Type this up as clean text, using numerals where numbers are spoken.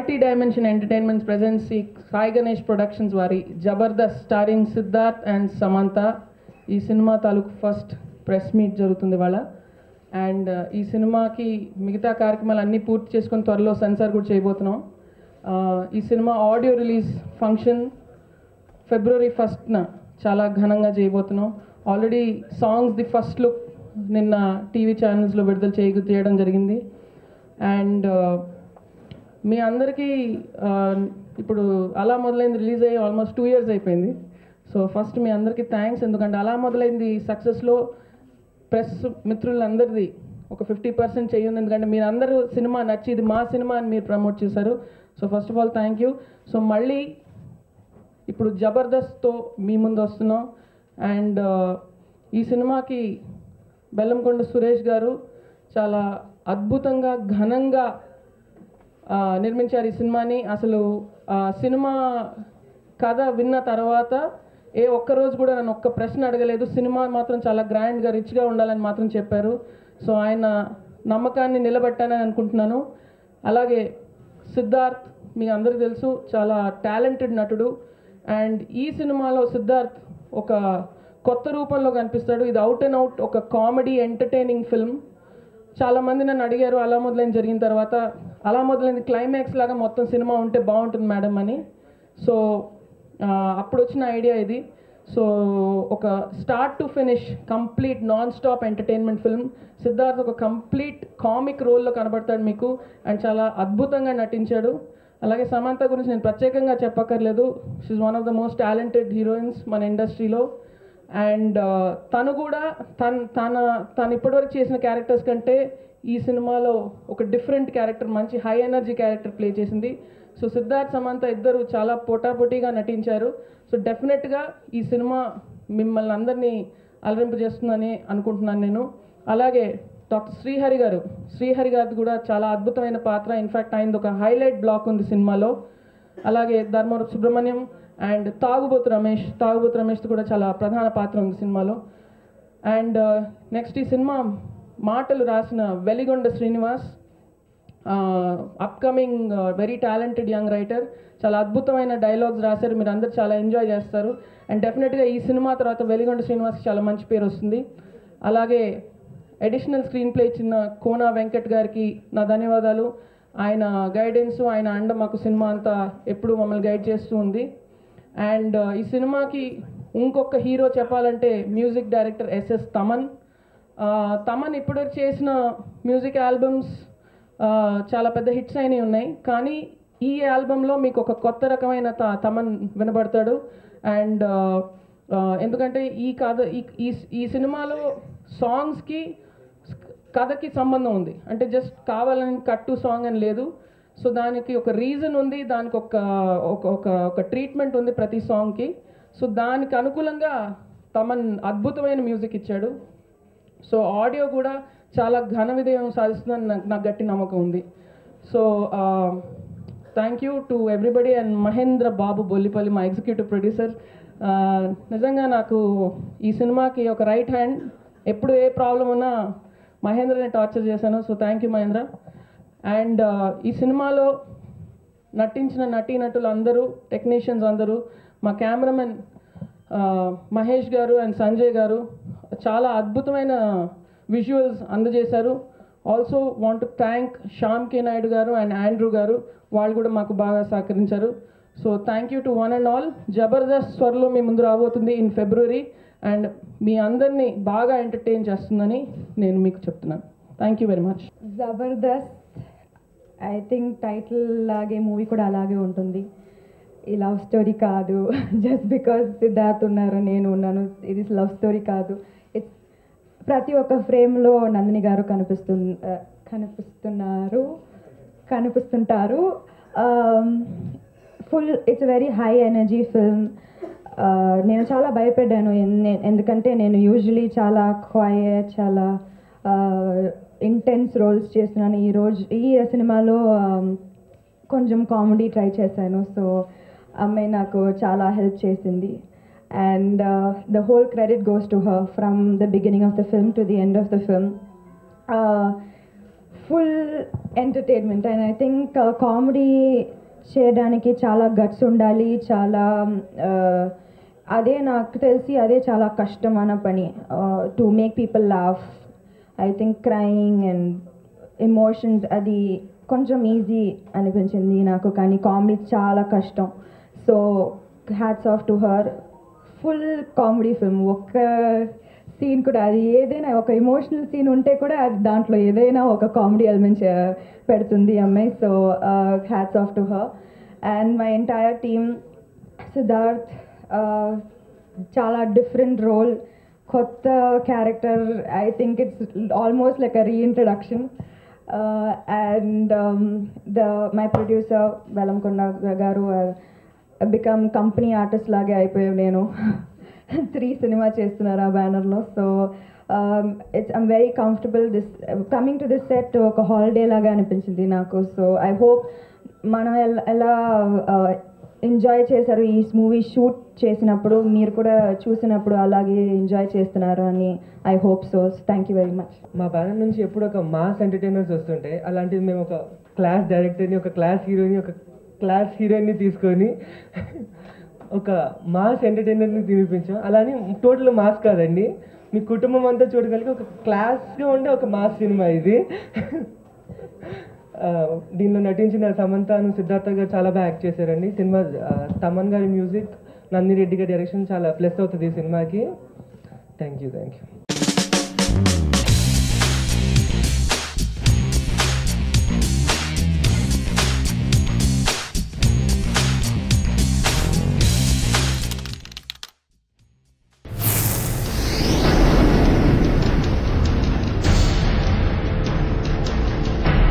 Multi dimension entertainments presence Sai Ganesh productions వారి Jabardasth starring Siddharth and Samantha ఈ cinema తాలూకు ఫస్ట్ ప్రెస్ మీట్ జరుగుతుంది వాళ్ళ. అండ్ ఈ సినిమాకి మిగతా కార్యక్రమాలు అన్నీ పూర్తి చేసుకొని త్వరలో సెన్సార్ కూడా చేయబోతున్నాం. ఈ cinema audio release function February 1st చాలా ఘనంగా చేయబోతున్నాం. Already songs the first look నిన్న టీవీ ఛానల్స్లో విడుదల చేయడం జరిగింది. అండ్ మీ అందరికీ ఇప్పుడు అలా మొదలైంది రిలీజ్ అయ్యి ఆల్మోస్ట్ 2 years అయిపోయింది. సో ఫస్ట్ మీ అందరికీ థ్యాంక్స్. ఎందుకంటే అలా మొదలైంది సక్సెస్లో ప్రెస్ మిత్రులందరిది ఒక 50% చేయండి. ఎందుకంటే మీరు అందరూ సినిమా నచ్చి ఇది మా సినిమా అని మీరు ప్రమోట్ చేశారు. So first of all thank you. So మళ్ళీ ఇప్పుడు జబర్దస్త్తో మీ ముందు వస్తున్నాం. అండ్ ఈ సినిమాకి బెల్లంకొండ సురేష్ గారు చాలా అద్భుతంగా ఘనంగా నిర్మించారు ఈ సినిమాని. అసలు సినిమా కథ విన్న తర్వాత ఏ ఒక్కరోజు కూడా నన్ను ఒక్క ప్రశ్న అడగలేదు. సినిమా మాత్రం చాలా గ్రాండ్గా రిచ్గా ఉండాలని మాత్రం చెప్పారు. సో ఆయన నమ్మకాన్ని నిలబెట్టానని అనుకుంటున్నాను. అలాగే సిద్ధార్థ్ మీకు అందరికీ తెలుసు, చాలా టాలెంటెడ్ నటుడు. అండ్ ఈ సినిమాలో సిద్ధార్థ్ ఒక కొత్త రూపంలో కనిపిస్తాడు. ఇది అవుట్ అండ్ అవుట్ ఒక కామెడీ ఎంటర్టైనింగ్ ఫిల్మ్. చాలామంది నన్ను అడిగారు అలా మొదలైన జరిగిన తర్వాత అలా మొదలైంది క్లైమాక్స్ లాగా మొత్తం సినిమా ఉంటే బాగుంటుంది మేడం అని. సో అప్పుడు వచ్చిన ఐడియా ఇది. సో ఒక start to finish complete non stop entertainment film. Siddharth ఒక కంప్లీట్ కామిక్ రోల్లో కనబడతాడు మీకు. అండ్ చాలా అద్భుతంగా నటించాడు. అలాగే సమంత గురించి నేను ప్రత్యేకంగా చెప్పక్కర్లేదు. She one of the most talented heroines మన ఇండస్ట్రీలో. అండ్ తను కూడా తను ఇప్పటివరకు చేసిన క్యారెక్టర్స్ కంటే ఈ సినిమాలో ఒక డిఫరెంట్ క్యారెక్టర్, మంచి హై ఎనర్జీ క్యారెక్టర్ ప్లే చేసింది. సో సిద్ధార్థ్ సమంత ఇద్దరు చాలా పోటాపోటీగా నటించారు. సో డెఫినెట్గా ఈ సినిమా మిమ్మల్ని అందరినీ అలరింపజేస్తుందని అనుకుంటున్నాను నేను. అలాగే డాక్టర్ శ్రీహరి గారిది కూడా చాలా అద్భుతమైన పాత్ర. ఇన్ఫ్యాక్ట్ ఆయనది ఒక హైలైట్ బ్లాక్ ఉంది సినిమాలో. అలాగే ధర్మవరపు సుబ్రహ్మణ్యం అండ్ తాగుబోతు రమేష్ది కూడా చాలా ప్రధాన పాత్ర ఉంది సినిమాలో. అండ్ నెక్స్ట్ ఈ సినిమా మాటలు రాసిన Veligonda Srinivas, upcoming very talented young writer. చాలా అద్భుతమైన డైలాగ్స్ రాశారు. మీరు అందరు చాలా ఎంజాయ్ చేస్తారు. అండ్ డెఫినెట్గా ఈ సినిమా తర్వాత వెలిగొండ శ్రీనివాస్కి చాలా మంచి పేరు వస్తుంది. అలాగే అడిషనల్ స్క్రీన్ ప్లే ఇచ్చిన కోన వెంకట్ గారికి నా ధన్యవాదాలు. ఆయన గైడెన్స్, ఆయన అండ మాకు సినిమా అంతా ఎప్పుడు మమ్మల్ని గైడ్ చేస్తూ ఉంది. అండ్ ఈ సినిమాకి ఇంకొక హీరో చెప్పాలంటే మ్యూజిక్ డైరెక్టర్ ఎస్ఎస్ తమన్ ఇప్పటివరకు చేసిన మ్యూజిక్ ఆల్బమ్స్ చాలా పెద్ద హిట్స్ అయినవి ఉన్నాయి. కానీ ఈ ఆల్బంలో మీకు ఒక కొత్త రకమైన తమన్ వినబడతాడు. అండ్ ఎందుకంటే ఈ సినిమాలో సాంగ్స్కి కథకి సంబంధం ఉంది. అంటే జస్ట్ కావాలని కట్టు సాంగ్ అని లేదు. సో దానికి ఒక రీజన్ ఉంది, దానికి ఒక ట్రీట్మెంట్ ఉంది ప్రతి సాంగ్కి. సో దానికి అనుకూలంగా తమన్ అద్భుతమైన మ్యూజిక్ ఇచ్చాడు. సో ఆడియో కూడా చాలా ఘన విజయం సాధిస్తుందని నాకు గట్టి నమ్మకం ఉంది. So thank you to everybody. And Mahendra Babu Bollipalli మా ఎగ్జిక్యూటివ్ ప్రొడ్యూసర్. నిజంగా నాకు ఈ సినిమాకి ఒక రైట్ హ్యాండ్. ఎప్పుడు ఏ ప్రాబ్లం ఉన్నా మహేంద్రని టార్చర్ చేశాను. So thank you Mahendra. And ఈ సినిమాలో నటించిన నటీనటులు అందరూ, టెక్నీషియన్స్ అందరూ, మా కెమెరామెన్ మహేష్ గారు అండ్ సంజయ్ గారు చాలా అద్భుతమైన విజువల్స్ అందజేశారు. Also want to thank Shyam K Naidu garu and Andrew garu. వాళ్ళు కూడా మాకు బాగా సహకరించారు. So thank you to one and all. Jabardasth త్వరలో మీ ముందు రాబోతుంది ఇన్ February. అండ్ మీ అందరినీ బాగా ఎంటర్టైన్ చేస్తుందని నేను మీకు చెప్తున్నాను. Thank you very much. Jabardasth I think title లాగే మూవీ కూడా అలాగే ఉంటుంది. ఈ లవ్ స్టోరీ కాదు, జస్ట్ బికాజ్ సిద్ధార్థ్ ఉన్నారు నేను ఉన్నాను, ఇది లవ్ స్టోరీ కాదు. ఇట్స్ ప్రతి ఒక్క ఫ్రేమ్లో నందిని గారు కనిపిస్తుంటారు. Full it's very high energy film. నేను చాలా భయపడ్డాను, ఎందుకంటే నేను యూజువలీ చాలా క్వైట్, చాలా ఇంటెన్స్ రోల్స్ చేస్తున్నాను. ఈ సినిమాలో కొంచెం కామెడీ ట్రై చేశాను. సో అమ్మాయి నాకు చాలా హెల్ప్ చేసింది. And the whole credit goes to her from the beginning of the film to the end of the film. Full entertainment. And I think comedy చేయడానికి చాలా గట్స్ ఉండాలి, చాలా అదే నాకు తెలిసి అదే చాలా కష్టమైన పని, to make people laugh. I think crying and emotions అది కొంచెం ఈజీ అనిపించింది నాకు, కానీ కామెడీ చాలా కష్టం. So hats off to her. Full comedy film, ఒక్క సీన్ కూడా, అది ఏదైనా ఒక ఎమోషనల్ సీన్ ఉంటే కూడా అది దాంట్లో ఏదైనా ఒక కామెడీ ఎలిమెంట్స్ పెడుతుంది అమ్మాయి. So hats off to her and my entire team. Siddharth చాలా డిఫరెంట్ రోల్, కొత్త character. I think it's almost like a reintroduction. And my producer Velankonda గారు, బికమ్ కంపెనీ ఆర్టిస్ట్ లాగే అయిపోయావు నేను. 3 సినిమా చేస్తున్నారు ఆ బ్యానర్లో. So I'm very comfortable. Coming to this set ఒక హాలిడే లాగా అనిపించింది నాకు. సో ఐ హోప్ మనం ఎలా ఎంజాయ్ చేశారు ఈ మూవీ షూట్ చేసినప్పుడు, మీరు కూడా చూసినప్పుడు అలాగే ఎంజాయ్ చేస్తున్నారు అని I hope so. Thank you very much. మా బ్యానర్ నుంచి ఎప్పుడు ఒక మాస్ ఎంటర్టైనర్స్ వస్తుంటాయి, అలాంటిది మేము ఒక క్లాస్ డైరెక్టర్ని, ఒక క్లాస్ హీరోని, ఒక క్లాస్ హీరోయిన్ని తీసుకొని ఒక మాస్ ఎంటర్టైనర్ని తినిపించాం. అలానే టోటల్ మాస్ కాదండి, మీ కుటుంబం అంతా చూడగలిగి ఒక క్లాస్గా ఉండే ఒక మాస్ సినిమా ఇది. దీనిలో నటించిన సమంతను సిద్ధార్థ గారు చాలా బాగా యాక్ట్ చేశారండి. సినిమా తమన్ గారి మ్యూజిక్, నందిరెడ్డి గారి డైరెక్షన్ చాలా ప్లస్ అవుతుంది ఈ సినిమాకి. Thank you.